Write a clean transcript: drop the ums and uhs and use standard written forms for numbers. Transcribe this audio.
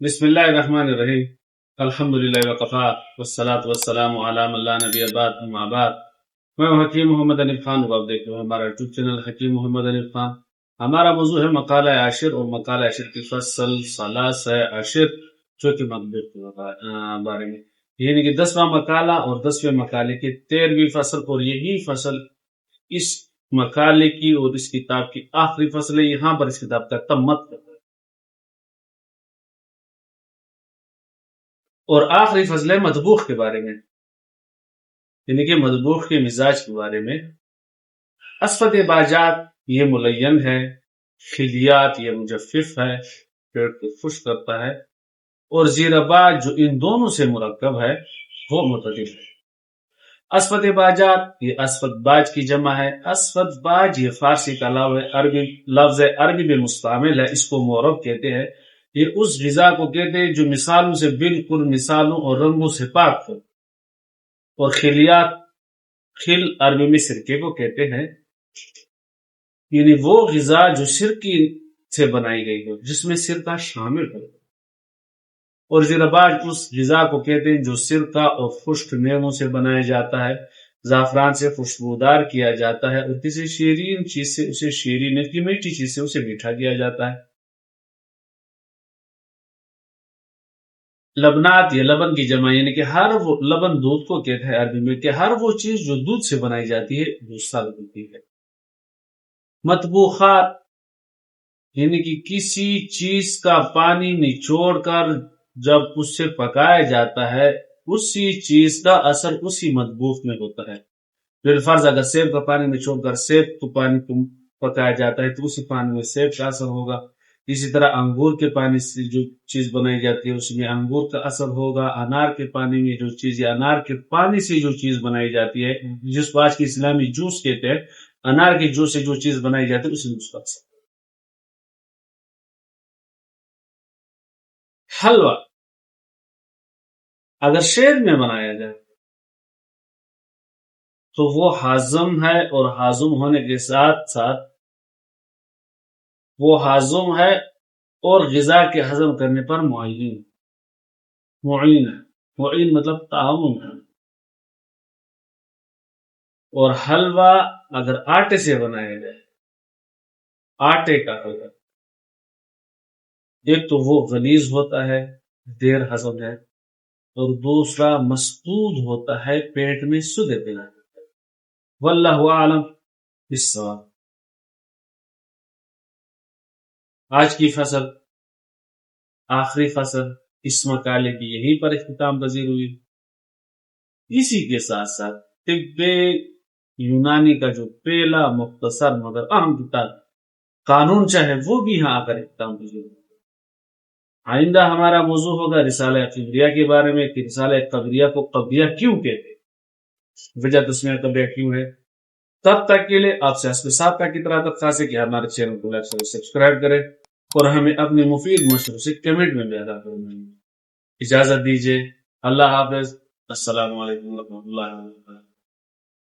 بسم اللہ الرحمن الرحیم الحمدللہ وقفا والصلاة والسلام علی من لا نبی بعد اما بعد۔ میں حکیم محمد انیف خان، آپ دیکھ رہے ہیں ہمارا یوٹیوب چینل حکیم محمد انیف خان۔ ہمارا موضوع ہے مقالہ عاشر، اور مقالہ عاشر کی فصل 13 جو کہ مطبوع کے بارے میں، یعنی کہ 10واں مقالہ اور 10ویں مقالے کی 13ویں فصل، اور یہی فصل اس مقالے کی اور اس کتاب کی آخری فصل ہے۔ یہاں پر اس کتاب کا تمت کرتا ہے اور آخری فصل ہے مطبوخ کے بارے میں، یعنی کہ مطبوخ کے مزاج کے بارے میں۔ اسفد باجات یہ ملین ہے، خلیات یہ مجفف ہے، پیٹ کو خشک کرتا ہے، اور زیرباج جو ان دونوں سے مرکب ہے وہ متعدل ہے۔ اسفد باجات یہ اسفد باج کی جمع ہے۔ اسفد باج یہ فارسی کا لفظ عربی میں مستعمل ہے، اس کو مورب کہتے ہیں۔ یہ اس غذا کو کہتے ہیں جو مثالوں سے بالکل مثالوں اور رنگوں سے پاک ہو۔ اور خلیات، خل عربی میں سرکے کو کہتے ہیں، یعنی وہ غذا جو سرکی سے بنائی گئی ہو، جس میں سرکہ شامل ہو۔ اور زیرباج اس غذا کو کہتے ہیں جو سرکہ اور خشک میووں سے بنایا جاتا ہے، زعفران سے خوشبودار کیا جاتا ہے، اور کسی شیرین چیز سے اسے شیرین، کی میٹھی چیز سے اسے میٹھا کیا جاتا ہے۔ لبنات یہ لبن کی جمع، یعنی کہ ہر وہ لبن دودھ کو کہتے ہیں عربی میں، کہ ہر وہ چیز جو دودھ سے بنائی جاتی ہے وہ سرد ہوتی ہے۔ مطبوخات یعنی کہ کسی چیز کا پانی نچوڑ کر جب اس سے پکایا جاتا ہے، اسی چیز کا اثر اسی مطبوخ میں ہوتا ہے۔ بالفرض اگر سیب کا پانی نچوڑ کر سیب کو پانی کو پکایا جاتا ہے تو اسی پانی میں سیب کا اثر ہوگا۔ اسی طرح انگور کے پانی سے جو چیز بنائی جاتی ہے اس میں انگور کا اثر ہوگا۔ انار کے پانی میں جو چیز، یا انار کے پانی سے جو چیز بنائی جاتی ہے، جس کو آج کی اسلامی جوس کہتے ہیں، انار کے جوس سے جو چیز بنائی جاتی ہے اسی میں اس کا اثر۔ حلوہ اگر شہد میں بنایا جائے تو وہ ہاضم ہے، اور ہاضم ہونے کے ساتھ ساتھ وہ ہاضم ہے اور غذا کے ہضم کرنے پر معین ہے۔ معین مطلب تعاون ہے۔ اور حلوہ اگر آٹے سے بنایا جائے، آٹے کا حلوہ، ایک تو وہ غلیظ ہوتا ہے، دیر ہضم ہے، اور دوسرا مسدود ہوتا ہے، پیٹ میں سدے پیدا کرتا ہے۔ واللہ اعلم بالصواب۔ آج کی فصل، آخری فصل اس مقالے کی یہی پر اختتام پذیر ہوئی۔ اسی کے ساتھ ساتھ طب یونانی کا جو پہلا مختصر مگر اہم کتاب قانون چاہے وہ بھی یہاں آ کر اختتام پذیر ہوئی۔ آئندہ ہمارا موضوع ہوگا رسالہ قبریہ کے بارے میں، کہ رسالہ قبریہ کو قبریہ کیوں کہتے ہیں، وجہ تسمیہ قبریہ کیوں ہے۔ تب تک کے لیے آپ سے حسب صاحب کا کتنا درخواست ہے کہ ہمارے چینل کو لائک اور سبسکرائب کریں، اور ہمیں اپنے مفید مشورے سے کمنٹ میں بیان کریں۔ اجازت دیجیے، اللہ حافظ، السلام علیکم ورحمۃ اللہ وبرکاتہ۔